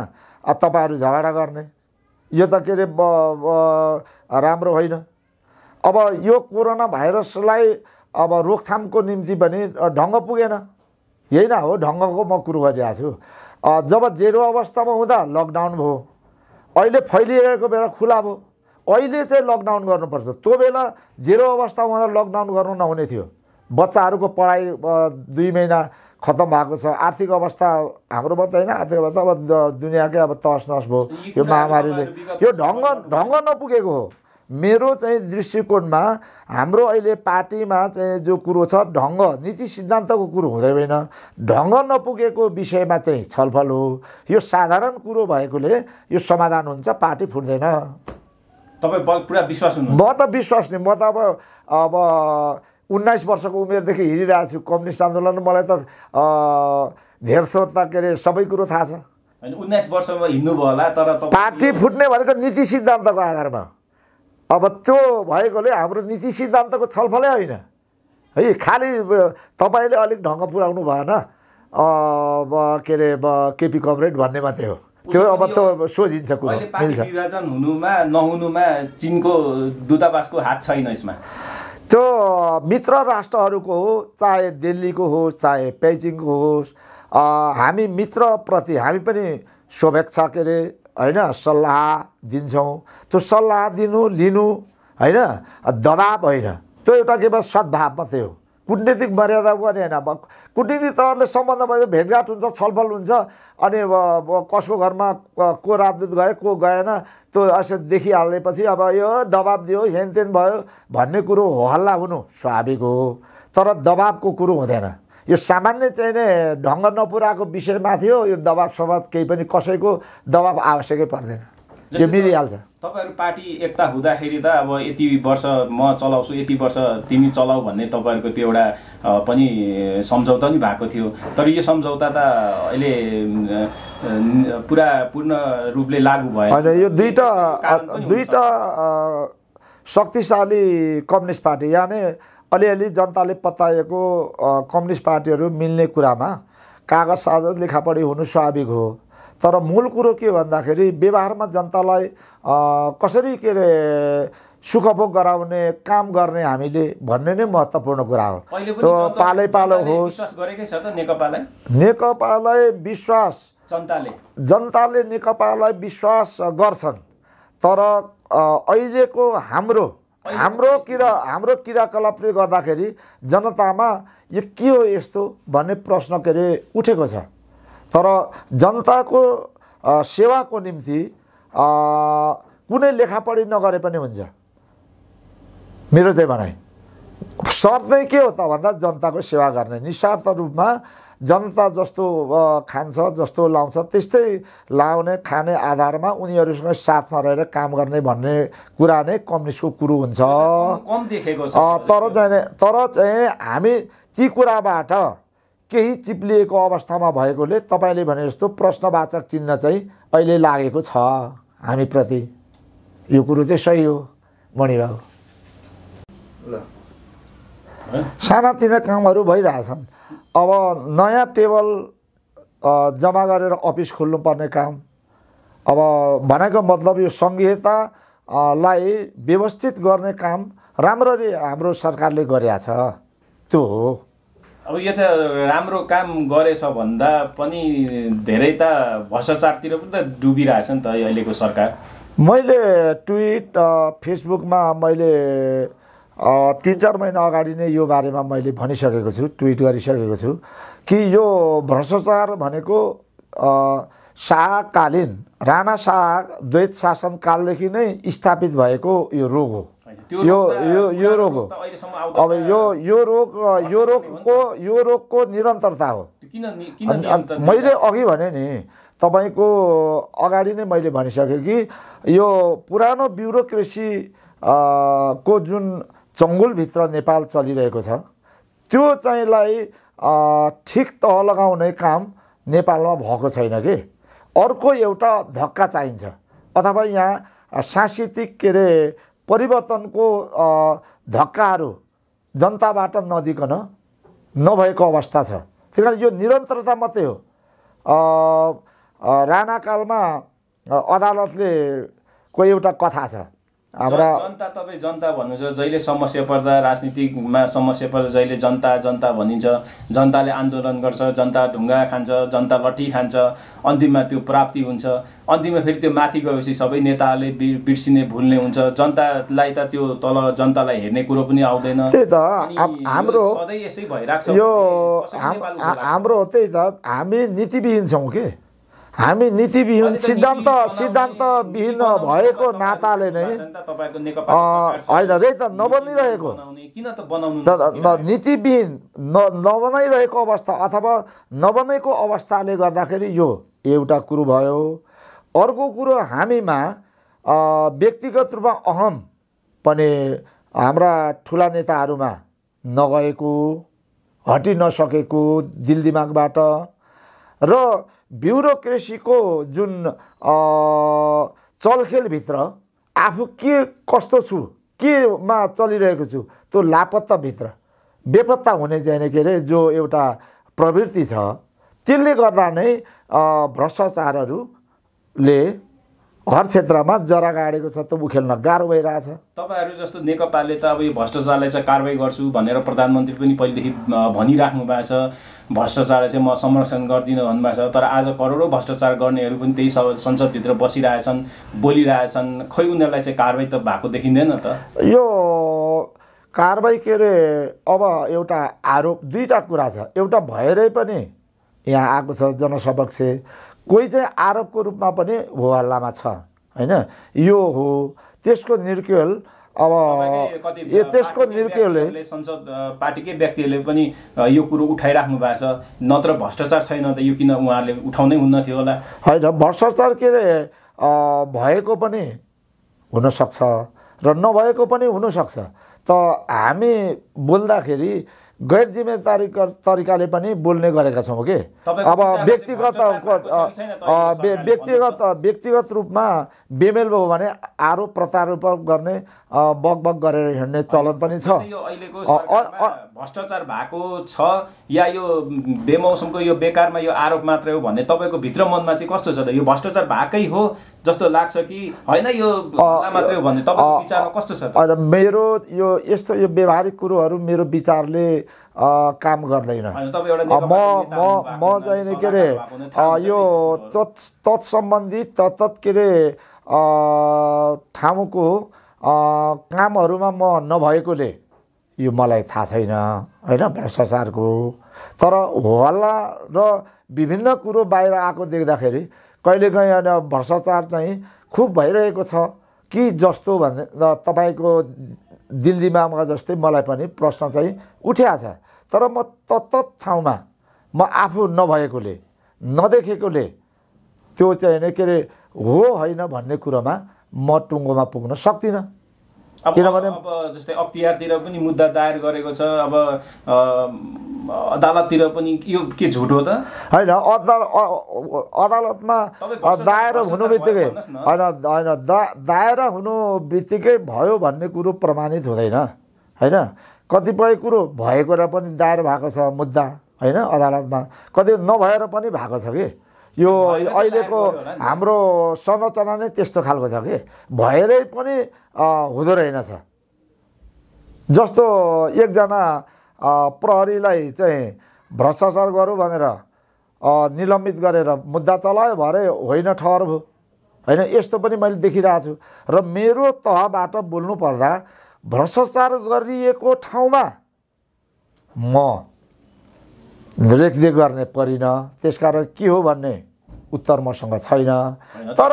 तपाईँहरू झगडा गर्ने, यो त के अरे राम्रो होइन। अब यो कोरोना भाइरसलाई अब रोकथामको निम्ति पनि ढङ्ग पुगेन, यही न हो ढङ्गको म कुरो गरिरहेको छु। जब जेरो अवस्थामा हुँदा लकडाउन भयो, अहिले फैलिरहेको बेला खुला भयो, अहिले चाहिँ लकडाउन गर्नुपर्छ। त्यो बेला जेरो अवस्थामा हुँदा लकडाउन गर्नु नहुने थियो। बच्चाहरूको पढाइ 2 महिना खत्तम भएको छ। आर्थिक अवस्था हाम्रो मात्रै होइन, आर्थिक अवस्था अब दुनियाँकै अब तहस नहस भयो यो महामारीले। यो ढङ्ग नपुगेको हो। मेरो चाहिँ दृष्टिकोणमा हाम्रो अहिले पार्टीमा चाहिँ जो कुरो छ ढङ्ग, नीति सिद्धान्तको कुरो हुँदैन, ढङ्ग नपुगेको विषयमा चाहिँ छलफल हो। यो साधारण कुरो भएकोले यो समाधान हुन्छ, पार्टी फुट्दैन। तपाईँ पुरा विश्वास हुनुहुन्छ? म त विश्वास नि, म त अब 19 वर्षको उमेरदेखि हिँडिरहेको छु कम्युनिस्ट आन्दोलन। मलाई त धेरथोर त के अरे सबै कुरो थाहा छ। 19 वर्षमा हिँड्नुभयो होला, तर पार्टी फुट्ने भनेको नीति सिद्धान्तको आधारमा। अब त्यो भएकोले हाम्रो नीति सिद्धान्तको छलफलै होइन है। खालि तपाईँले अलिक ढङ्ग पुर्याउनु भएन के अरे केपी कमरेड भन्ने मात्रै हो। त्यो अब त सोझिन्छ कुरो, मिल्छ। विभाजन हुनुमा नहुनुमा चीनको दूतावासको हात छैन यसमा। त्यो मित्र राष्ट्रहरूको हो, चाहे दिल्लीको होस् चाहे पेइचिङको होस्, हामी मित्रप्रति हामी पनि शुभेच्छा के अरे होइन सल्लाह दिन्छौँ। त्यो सल्लाह दिनु लिनु होइन, दबाब होइन, त्यो एउटा केवल सद्भाव मात्रै हो। कूटनीतिक मर्यादा पनि होइन। अब कूटनीतिक तवरले सम्बन्ध भयो, भेटघाट हुन्छ, छलफल हुन्छ, अनि कसको घरमा को राजदूत गए को गएन त्यो यसो देखिहालेपछि अब यो दबाब दियो हेनतेन भयो भन्ने कुरो हो, हल्ला हुनु स्वाभाविक हो। तर दबाबको कुरो हुँदैन। यो सामान्य चाहिँ नै ढङ्ग नपुराएको विषयमाथि हो। यो दबाब सबाब केही पनि कसैको दबाब आवश्यकै पर्दैन, यो मिलिहाल्छ। तपाईँहरू पार्टी एकता हुँदाखेरि त अब यति वर्ष म चलाउँछु, यति वर्ष तिमी चलाऊ भन्ने तपाईँहरूको त्यो एउटा पनि सम्झौता नि भएको थियो। तर यो सम्झौता त अहिले पूर्ण रूपले लागू भयो होइन। यो दुईटा शक्तिशाली कम्युनिस्ट पार्टी, यानि अलिअलि जनताले पत्याएको कम्युनिस्ट पार्टीहरू मिल्ने कुरामा कागज सागज लेखापढी हुनु स्वाभाविक हो। तर मूल कुरो के भन्दाखेरि व्यवहारमा जनतालाई कसरी के अरे सुखभोग गराउने काम गर्ने हामीले भन्ने नै महत्त्वपूर्ण कुरा हो। त्यो पालो होस्। नेकपालाई विश्वास जनताले नेकपालाई विश्वास गर्छन्। तर अहिलेको हाम्रो क्रियाकलापले गर्दाखेरि जनतामा यो के हो यस्तो भन्ने प्रश्न के अरे उठेको छ। तर जनताको सेवाको निम्ति कुनै लेखापढी नगरे पनि हुन्छ, मेरो चाहिँ भनाइ। शर्त चाहिँ के हो त भन्दा जनताको सेवा गर्ने, निस्वार्थ रूपमा जनता जस्तो खान्छ जस्तो लाउँछ त्यस्तै लाउने खाने आधारमा उनीहरूसँग साथमा रहेर काम गर्ने भन्ने कुरा नै कम्युनिस्टको कुरो हुन्छ। कम देखेको छ। तर चाहिँ हामी ती कुराबाट केही चिप्लिएको अवस्थामा भएकोले तपाईँले भने जस्तो प्रश्नवाचक चिन्ह चाहिँ अहिले लागेको छ हामीप्रति। यो कुरो चाहिँ सही हो मणिबाबु। सानातिना कामहरू भइरहेछन्। अब नयाँ टेबल जम्मा गरेर अफिस खोल्नुपर्ने काम, अब भनेको मतलब यो सङ्घीयतालाई व्यवस्थित गर्ने काम राम्ररी हाम्रो सरकारले गरेको छ, त्यो हो। अब यो त राम्रो काम गरेछ भन्दा पनि धेरै त भ्रष्टाचारतिर पनि त डुबिरहेछ नि त अहिलेको सरकार। मैले ट्विट फेसबुकमा मैले 3-4 महिना अगाडि नै यो बारेमा मैले भनिसकेको छु, ट्विट गरिसकेको छु कि यो भ्रष्टाचार भनेको शाहकालीन राणा शाह द्वैत शासनकालदेखि नै स्थापित भएको यो रोग हो। यो रोग हो। अब यो रोगको निरन्तरता हो। मैले अघि भने नि तपाईको अगाडि नै मैले भनिसकेँ कि यो पुरानो ब्युरोक्रेसी को जुन चङ्गुलभित्र नेपाल चलिरहेको छ त्यो चाहिँलाई ठिक तह लगाउने काम नेपालमा भएको छैन कि। अर्को एउटा धक्का चाहिन्छ अथवा यहाँ सांस्कृतिक के अरे परिवर्तनको धक्काहरू जनताबाट नदिकन नभएको अवस्था छ। त्यही कारण यो निरन्तरता मात्रै हो। राणाकालमा अदालतले को एउटा कथा छ हाम्रा जनता, तपाईँ जनता भन्नुहुन्छ, जहिले समस्या पर्दा राजनीतिकमा समस्या पर्दा जहिले जनता जनता भनिन्छ, जनताले आन्दोलन गर्छ, जनता ढुङ्गा खान्छ, जनता लट्ठी खान्छ, अन्तिममा त्यो प्राप्ति हुन्छ। अन्तिममा फेरि त्यो माथि गएपछि सबै नेताहरूले बिर्सिने भुल्ने हुन्छ, जनतालाई त त्यो तल जनतालाई हेर्ने कुरो पनि आउँदैन। त्यही त हाम्रो सधैँ यसै भइरहेको छ। यो हाम्रो त्यही त हामी नीतिविहीन छौँ कि। हामी नीतिविहीन सिद्धान्तविहीन भएको नाताले नै होइन रे त नबनिरहेको नीतिविहीन नबनाइरहेको अवस्था अथवा नबनेको अवस्थाले गर्दाखेरि यो एउटा कुरो भयो। अर्को कुरो हामीमा व्यक्तिगत रूपमा अहम पनि हाम्रा ठुला नेताहरूमा नगएको, हटि नसकेको दिल दिमागबाट र ब्युरोक्रेसीको जुन चलखेलभित्र आफू के कस्तो छु केमा चलिरहेको छु त्यो लापत्ताभित्र बेपत्ता हुने चाहिँ के अरे जो एउटा प्रवृत्ति छ त्यसले गर्दा नै भ्रष्टाचारहरूले हर क्षेत्रमा जरा गाडेको छ। त उखेल्न गाह्रो भइरहेछ। तपाईँहरू जस्तो नेकपाले त अब यो भ्रष्टाचारलाई चाहिँ कारवाही गर्छु भनेर प्रधानमन्त्री पनि पहिलेदेखि भनिराख्नु भएको छ। भ्रष्टाचारलाई चाहिँ म संरक्षण गर्दिनँ भन्नुभएको छ। तर आज करोडौँ भ्रष्टाचार गर्नेहरू पनि त्यही संसदभित्र बसिरहेछन्, बोलिरहेछन्। खै उनीहरूलाई चाहिँ कारवाही त भएको देखिँदैन त। यो कारवाही के अरे अब एउटा आरोप दुईवटा कुरा छ। एउटा भएरै पनि यहाँ आएको छ जनसमक्ष, कोही चाहिँ आरोपको रूपमा पनि हो हल्लामा छ होइन। यो हो त्यसको निर्केल। अब त्यसको निर्केलले संसद पार्टीकै व्यक्तिहरूले पनि यो कुरो उठाइराख्नु भएको छ। नत्र भ्रष्टाचार छैन त यो किन उहाँहरूले उठाउनै हुन्न थियो होला। होइन भ्रष्टाचार के अरे भएको पनि हुनसक्छ र नभएको पनि हुनसक्छ। त हामी बोल्दाखेरि गैर जिम्मेदारी तरिकाले पनि बोल्ने गरेका छौँ कि। अब व्यक्तिगत रूपमा बेमेल भयो भने आरोप प्रत्यारोप गर्ने बग गरेर हिँड्ने चलन पनि छ। भ्रष्टाचार भएको छ या यो बेमौसमको यो बेकारमा यो आरोप मात्रै हो भन्ने तपाईँको भित्र मनमा चाहिँ कस्तो छ त? यो भ्रष्टाचार भएकै हो जस्तो लाग्छ कि होइन यो मात्रै हो भन्ने तपाईँको विचारमा कस्तो छ त? मेरो यो यस्तो यो व्यवहारिक कुरोहरू मेरो विचारले काम गर्दैन। म चाहिँ नि के अरे यो तत्सम्बन्धी तत् के अरे ठाउँको कामहरूमा म नभएकोले यो मलाई थाहा छैन होइन भ्रष्टाचारको। तर हल्ला र विभिन्न कुरो बाहिर आएको देख्दाखेरि कहिलेकाहीँ भ्रष्टाचार चाहिँ खुब भइरहेको छ कि जस्तो भन्ने तपाईँको दिल दिमागमा जस्तै मलाई पनि प्रश्न चाहिँ उठ्या छ। तर म तत्त ठाउँमा म आफू नभएकोले नदेखेकोले त्यो चाहिँ के अरे हो होइन भन्ने कुरोमा म टुङ्गोमा पुग्न सक्दिनँ। किनभने अब जस्तै अख्तियारतिर पनि मुद्दा दायर गरेको छ, अब अदालततिर पनि यो के झुट हो त? होइन, अदालतमा दायर हुनु बित्तिकै दायर हुनु बित्तिकै भयो भन्ने कुरो प्रमाणित हुँदैन होइन। कतिपय कुरो भएको र पनि दायर भएको छ मुद्दा होइन अदालतमा, कति नभएर पनि भएको छ कि यो अहिलेको हाम्रो संरचना नै त्यस्तो खालको छ कि भएरै पनि हुँदो रहेनछ। जस्तो एकजना प्रहरीलाई चाहिँ भ्रष्टाचार गरौँ भनेर निलम्बित गरेर मुद्दा चलायो भरे होइन ठहर भयो होइन। यस्तो पनि मैले देखिरहेको छु र मेरो तहबाट बोल्नु पर्दा भ्रष्टाचार गरिएको ठाउँमा म रेखदेख गर्ने परिन, त्यसकारण के हो भन्ने उत्तर मसँग छैन। तर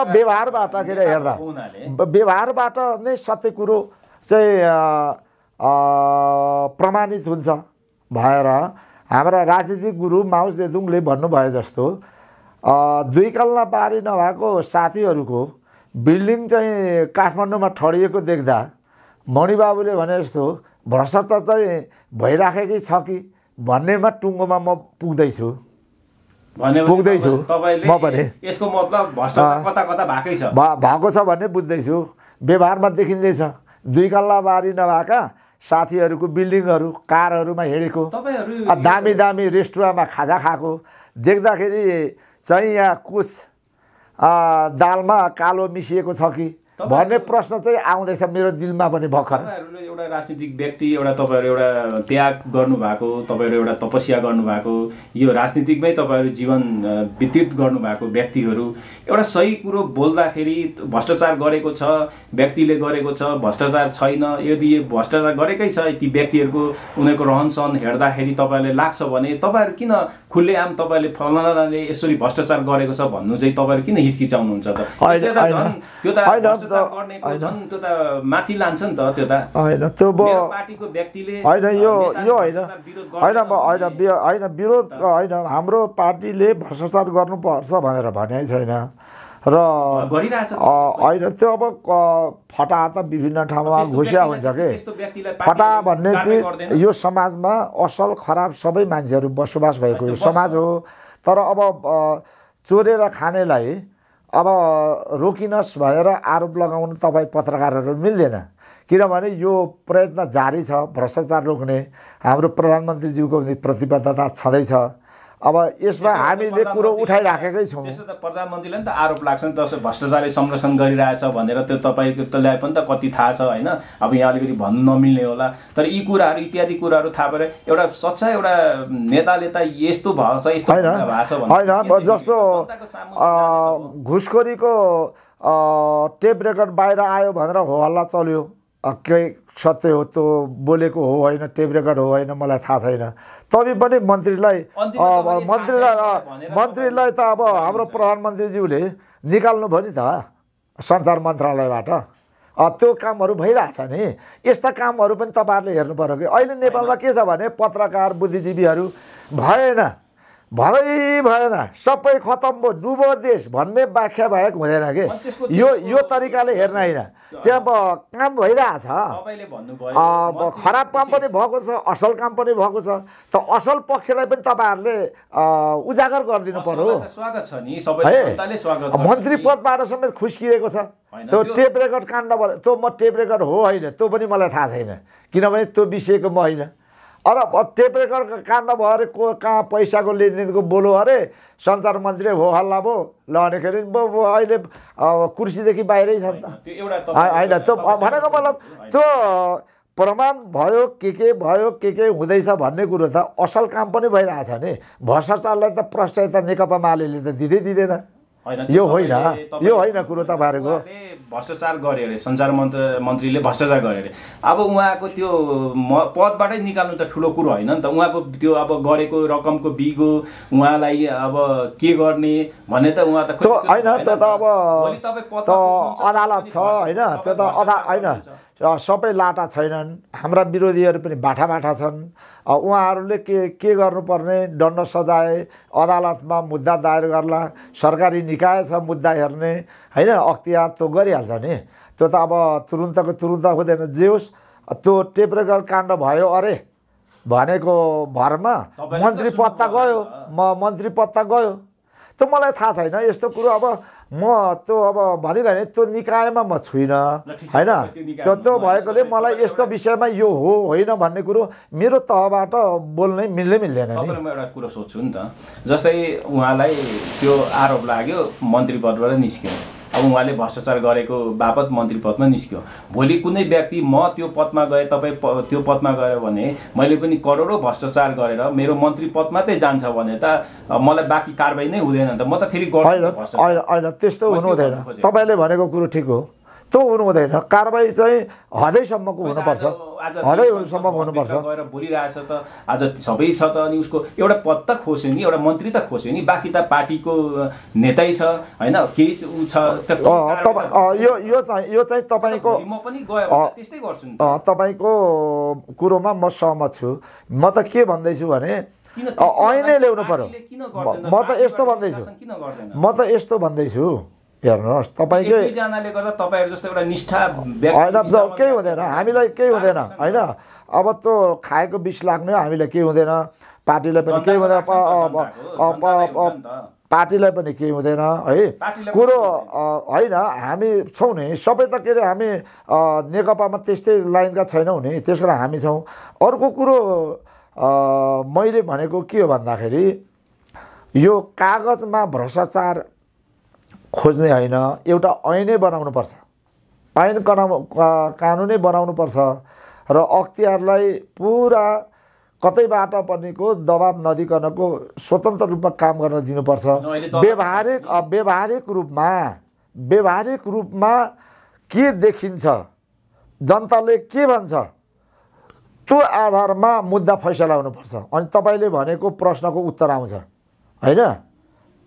व्यवहारबाट के अरे हेर्दा व्यवहारबाट नै सत्य कुरो चाहिँ प्रमाणित हुन्छ भएर हाम्रा राजनीतिक गुरु माओ जेदुङले भन्नुभयो जस्तो दुई कल्ला बारी नभएको साथीहरूको बिल्डिङ चाहिँ काठमाडौँमा ठडिएको देख्दा मणिबाबुले भने जस्तो भ्रष्टाचार चाहिँ भइराखेकै छ कि भन्नेमा टुङ्गोमा म पुग्दैछु म पनि। यसको मतलब भ्रष्टाचार कता कता भएको छ भन्ने बुझ्दैछु। व्यवहारमा देखिँदैछ दुई कल्ला बारी नभएका साथीहरूको बिल्डिङहरू कारहरूमा हिँडेको, दामी दामी रेस्टुरेन्टमा खाजा खाएको देख्दाखेरि चाहिँ यहाँ कुछ दालमा कालो मिसिएको छ कि भन्ने प्रश्न चाहिँ आउँदैछ मेरो दिलमा पनि भर्खर। तपाईँहरूले एउटा राजनीतिक व्यक्ति, एउटा तपाईँहरू एउटा त्याग गर्नुभएको, तपाईँहरू एउटा तपस्या गर्नुभएको, यो राजनीतिकमै तपाईँहरू जीवन व्यतीत गर्नुभएको व्यक्तिहरू एउटा सही कुरो बोल्दाखेरि भ्रष्टाचार गरेको छ व्यक्तिले गरेको छ भ्रष्टाचार छैन, यदि यो भ्रष्टाचार गरेकै छ ती व्यक्तिहरूको उनीहरूको रहनसहन हेर्दाखेरि तपाईँलाई लाग्छ भने तपाईँहरू किन खुल्लेआम तपाईँले फलानाले यसरी भ्रष्टाचार गरेको छ भन्नु चाहिँ तपाईँहरू किन हिचकिचाउनुहुन्छ त? त्यो त त्यो त माथि लान्छ नि त। त्यो त होइन, त्यो पार्टीको व्यक्तिले होइन यो होइन विरोध होइन। हाम्रो पार्टीले भ्रष्टाचार गर्नुपर्छ भनेर भने छैन र होइन। त्यो अब फटा त विभिन्न ठाउँमा घुसिया हुन्छ कि फटा भन्ने चिज यो समाजमा असल खराब सबै मान्छेहरू बसोबास भएको यो समाज हो। तर अब चोरेर खानेलाई अब रोकिनस् भनेर आरोप लगाउनु तपाईँ पत्रकारहरू मिल्दैन, किनभने यो प्रयत्न जारी छ भ्रष्टाचार रोक्ने। हाम्रो प्रधानमन्त्रीज्यूको प्रतिबद्धता छँदैछ। अब यसमा हामीले कुरो उठाइराखेकै छौँ। त्यसो त प्रधानमन्त्रीले नि त आरोप लाग्छ नि त भ्रष्टाचारले संरक्षण गरिरहेछ भनेर, त्यो तपाईँको त्यसलाई पनि त कति थाहा छ होइन। अब यहाँ अलिकति भन्नु नमिल्ने होला, तर यी कुराहरू इत्यादि कुराहरू थाहा भएर एउटा सच्चा एउटा नेताले त यस्तो भएको छ यस्तो भएको छ होइन। जस्तो घुसखोरीको टेप रेकर्ड बाहिर आयो भनेर हो हल्ला चल्यो, केही सत्य हो त्यो बोलेको हो होइन, टेप रेकर्ड हो होइन मलाई थाहा छैन। तबै पनि मन्त्रीलाई त अब हाम्रो प्रधानमन्त्रीज्यूले निकाल्नु भयो नि त सञ्चार मन्त्रालयबाट। त्यो कामहरू भइरहेछ नि। यस्ता कामहरू पनि तपाईँहरूले हेर्नु पर्यो कि अहिले नेपालमा के छ भने पत्रकार बुद्धिजीवीहरू भएन सबै खतम भयो डुबो देश भन्ने व्याख्या बाहेक हुँदैन कि यो तरिकाले हेर्न होइन। त्यहाँ काम भइरहेछ, खराब काम पनि भएको छ असल काम पनि भएको छ। त असल पक्षलाई पनि तपाईँहरूले उजागर गरिदिनु पर्यो। मन्त्री पदबाट समेत खुस्किएको छ त्यो टेप रेकर्ड काण्ड। त्यो म टेप रेकर्ड हो होइन त्यो पनि मलाई थाहा छैन, किनभने त्यो विषयको म होइन। अरे टेप रेकर्ड काण्ड भएर को कहाँ पैसाको लेनदेनको बोलो अरे सञ्चार मन्त्री हो हल्ला भयो ल अनिखेरि अहिले कुर्सीदेखि बाहिरै छ त होइन। त्यो भनेको मतलब त्यो प्रमाण भयो के भयो के हुँदैछ भन्ने कुरो त असल काम पनि भइरहेछ नि। भ्रष्टाचारलाई त प्रश्रय त नेकपा मालेले त दिँदैन यो होइन कुरो तपाईँहरूको। भ्रष्टाचार गरे अरे, सञ्चार मन्त्रीले भ्रष्टाचार गरे अरे। अब उहाँको त्यो पदबाटै निकाल्नु त ठुलो कुरो होइन नि त। उहाँको त्यो अब गरेको रकमको बिगो उहाँलाई अब के गर्ने भन्ने त उहाँ त होइन। त्यो त अब अदालत छ होइन, त्यो त होइन सबै लाटा छैनन्। हाम्रा विरोधीहरू पनि बाठा छन्। उहाँहरूले के गर्नुपर्ने, दण्ड सजाय अदालतमा मुद्दा दायर गर्ला, सरकारी निकाय छ मुद्दा हेर्ने होइन, अख्तियार त्यो गरिहाल्छ नि। त्यो त अब तुरुन्तको तुरुन्त हुँदैन। जे होस् त्यो टेप रेकर्ड काण्ड भयो अरे भनेको भरमा मन्त्री पत्ता गयो, मन्त्री पत्ता गयो। त्यो मलाई थाहा छैन यस्तो कुरो। अब म त्यो अब भनिरहने त्यो निकायमा म छुइनँ होइन। त्यो भएकोले मलाई यस्तो विषयमा यो हो होइन भन्ने कुरो मेरो तहबाट बोल्नै मिल्दैन नि। म एउटा कुरो सोध्छु नि त, जस्तै उहाँलाई त्यो आरोप लाग्यो मन्त्री पदबाट निस्क्यो, अब उहाँले भ्रष्टाचार गरेको बापत मन्त्री पदमा निस्क्यो। भोलि कुनै व्यक्ति म त्यो पदमा गएँ, तपाईँ त्यो पदमा गयो भने मैले पनि करोडौँ भ्रष्टाचार गरेर मेरो मन्त्री पद मात्रै जान्छ भने त मलाई बाँकी कारबाही नै हुँदैन नि त। म त फेरि होइन त्यस्तो हुनु हुँदैन। तपाईँले भनेको कुरो ठिक हो, त्यो हुनु हुँदैन। कारबाही चाहिँ हदैसम्मको हुनुपर्छ, हदैसम्मको हुनुपर्छ। गएर बोलिरहेछ त आज सबै छ त, अनि उसको एउटा पद त खोस्यो नि, एउटा मन्त्री त खोस्यो नि, बाँकी त पार्टीको नेतै छ होइन, केही ऊ छ। यो चाहिँ तपाईँको म पनि गयो त्यस्तै गर्छु नि। तपाईँको कुरोमा म सहमत छु। म त के भन्दैछु भने ऐनै ल्याउनु पर्यो। म त यस्तो भन्दैछु हेर्नुहोस्, तपाईँकै जनाले गर्दा तपाईँहरु जस्तो एउटा निष्ठा होइन केही हुँदैन, हामीलाई केही हुँदैन होइन। अब त्यो खाएको 20 लाख नै हामीलाई केही हुँदैन, पार्टीलाई पनि केही हुँदैन, पार्टीलाई पनि केही हुँदैन है। कुरो होइन, हामी छौँ नि सबै त। के अरे हामी नेकपामा त्यस्तै लाइनका छैनौँ नि, त्यस कारण हामी छौँ। अर्को कुरो मैले भनेको के हो भन्दाखेरि यो कागजमा भ्रष्टाचार खोज्ने होइन, एउटा ऐनै बनाउनुपर्छ, ऐन कानुनै बनाउनुपर्छ र अख्तियारलाई पुरा कतैबाट पनिको दबाब नदिकनको स्वतन्त्र रूपमा काम गर्न दिनुपर्छ। व्यावहारिक रूपमा के देखिन्छ, जनताले के भन्छ, त्यो आधारमा मुद्दा फैसला हुनुपर्छ। अनि तपाईँले भनेको प्रश्नको उत्तर आउँछ होइन।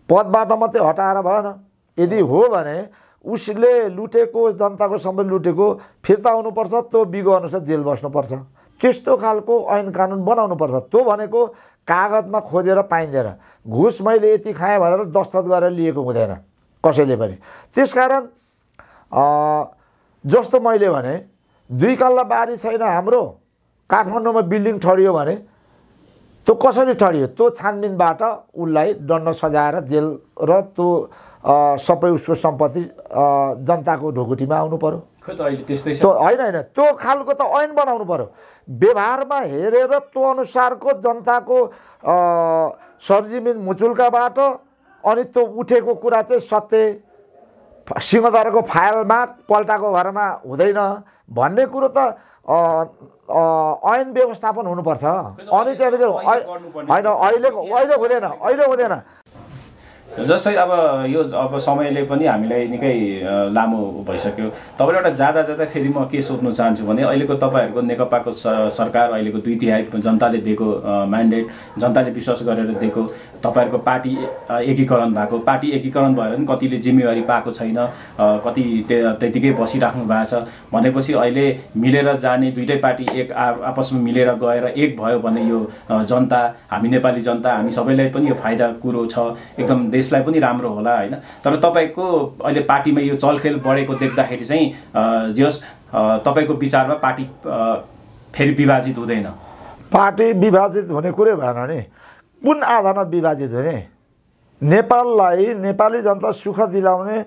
पदबाट मात्रै हटाएर भएन। यदि हो भने उसले लुटेको, जनताको सम्पत्ति लुटेको फिर्ता हुनुपर्छ, त्यो बिगो अनुसार जेल बस्नुपर्छ। त्यस्तो खालको ऐन कानुन बनाउनुपर्छ। त्यो भनेको कागजमा खोजेर पाइँदैन। घुस मैले यति खाएँ भनेर दस्तखत गरेर लिएको हुँदैन कसैले पनि। त्यसकारण जस्तो मैले भने 2 कल्ला बारी छैन हाम्रो, काठमाडौँमा बिल्डिङ ठडियो भने त्यो कसरी ठडियो, त्यो छानबिनबाट उसलाई दण्ड सजाएर जेल र त्यो सबै उसको सम्पत्ति जनताको ढोकुटीमा आउनु पर्यो। होइन त्यो खालको त ऐन बनाउनु पर्यो। व्यवहारमा हेरेर त्यो अनुसारको जनताको सरजमिन मुचुल्काबाट अनि त्यो उठेको कुरा चाहिँ सत्य सिंहदरबारको फाइलमा पल्टाको घरमा हुँदैन भन्ने कुरो त ऐन व्यवस्थापन हुनुपर्छ। अनि चाहिँ होइन अहिले हुँदैन। जस्तै अब यो अब समयले पनि हामीलाई निकै लामो भइसक्यो। तपाईँले एउटा जाँदा फेरि म के सोध्नु चाहन्छु भने अहिलेको तपाईँहरूको नेकपाको सरकार, अहिलेको 2/3 जनताले दिएको म्यान्डेट, जनताले विश्वास गरेर दिएको, तपाईँहरूको पार्टी एकीकरण भएको, पार्टी एकीकरण भयो भने कतिले जिम्मेवारी पाएको छैन, कति त्यतिकै बसिराख्नु भएको छ भनेपछि अहिले मिलेर जाने दुईटै पार्टी एक आपसमा मिलेर गएर एक भयो भने यो जनता, हामी नेपाली जनता, हामी सबैलाई पनि यो फाइदा कुरो छ, एकदम देशलाई पनि राम्रो होला होइन। तर तपाईँको अहिले पार्टीमा यो चलखेल बढेको देख्दाखेरि चाहिँ जे होस् तपाईँको विचारमा पार्टी फेरि विभाजित हुँदैन? पार्टी विभाजित हुने कुरै भएन नि। कुन आधारमा विभाजित हुने? नेपाललाई, नेपाली जनता सुख दिलाउने,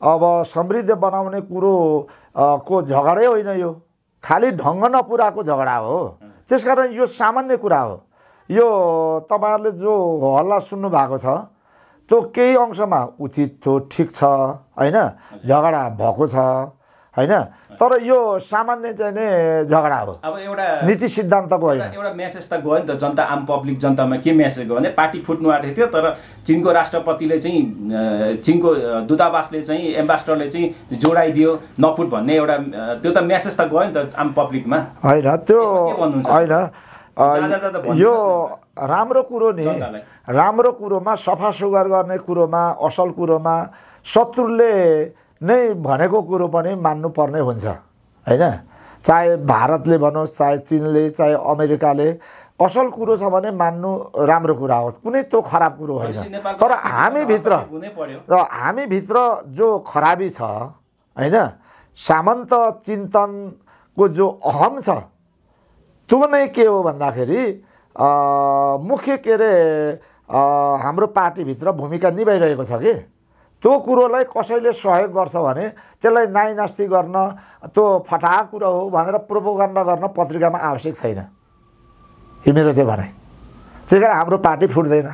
अब समृद्ध बनाउने कुरो को झगडै होइन यो, खालि ढङ्ग नपुराको झगडा हो। त्यसकारण यो सामान्य कुरा हो। यो तपाईँहरूले जो हल्ला सुन्नु भएको छ त्यो केही अंशमा उचित हो, ठिक छ होइन, झगडा भएको छ होइन। तर यो सामान्य चाहिँ नै झगडा हो, अब एउटा नीति सिद्धान्तको होइन। एउटा मेसेज त गयो नि त जनता, आम पब्लिक जनतामा के मेसेज गयो भने पार्टी फुट्नु आँटेको थियो, तर चीनको राष्ट्रपतिले चाहिँ चीनको दूतावासले चाहिँ एम्बासडरले चाहिँ जोडाइदियो नफुट भन्ने एउटा त्यो त मेसेज त गयो नि त आम पब्लिकमा। होइन त्यो होइन, यो राम्रो कुरो नि, राम्रो कुरोमा सफा सुग्घर गर्ने कुरोमा असल कुरोमा शत्रुले नै भनेको कुरो पनि मान्नुपर्ने हुन्छ होइन। चाहे भारतले भनोस्, चाहे चीनले, चाहे अमेरिकाले असल कुरो छ भने मान्नु राम्रो कुरा हो, कुनै त्यो खराब कुरो होइन। तर हामीभित्र जो खराबी छ होइन, सामन्त चिन्तनको जो अहम छ त्यो नै के हो भन्दाखेरि मुख्य के अरे हाम्रो पार्टीभित्र भूमिका निभाइरहेको छ कि त्यो कुरोलाई कसैले सहयोग गर्छ भने त्यसलाई नाइनास्ती गर्न, त्यो फटाहा कुरा हो भनेर प्रोपोगन्डा गर्न पत्रिकामा आवश्यक छैन, यो मेरो चाहिँ भनाइ। त्यही कारण हाम्रो पार्टी फुट्दैन,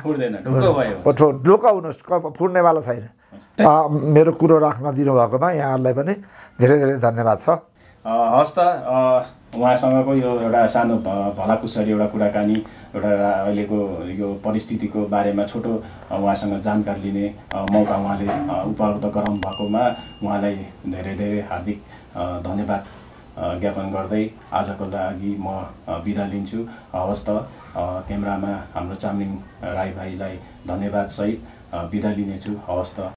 ढुक्क हुनुहोस्, फुट्नेवाला छैन। मेरो कुरो राख्न दिनुभएकोमा यहाँहरूलाई पनि धेरै धेरै धन्यवाद छ। हस् त, उहाँसँगको यो एउटा सानो भलाकुसारी एउटा कुराकानी, एउटा अहिलेको यो परिस्थितिको बारेमा छोटो उहाँसँग जानकारी लिने मौका उहाँले उपलब्ध गराउनु भएकोमा उहाँलाई धेरै धेरै हार्दिक धन्यवाद ज्ञापन गर्दै आजको लागि म बिदा लिन्छु। हवस् त, क्यामेरामा हाम्रो चामलिङ राई भाइलाई धन्यवाद सहित बिदा लिनेछु। हवस् त।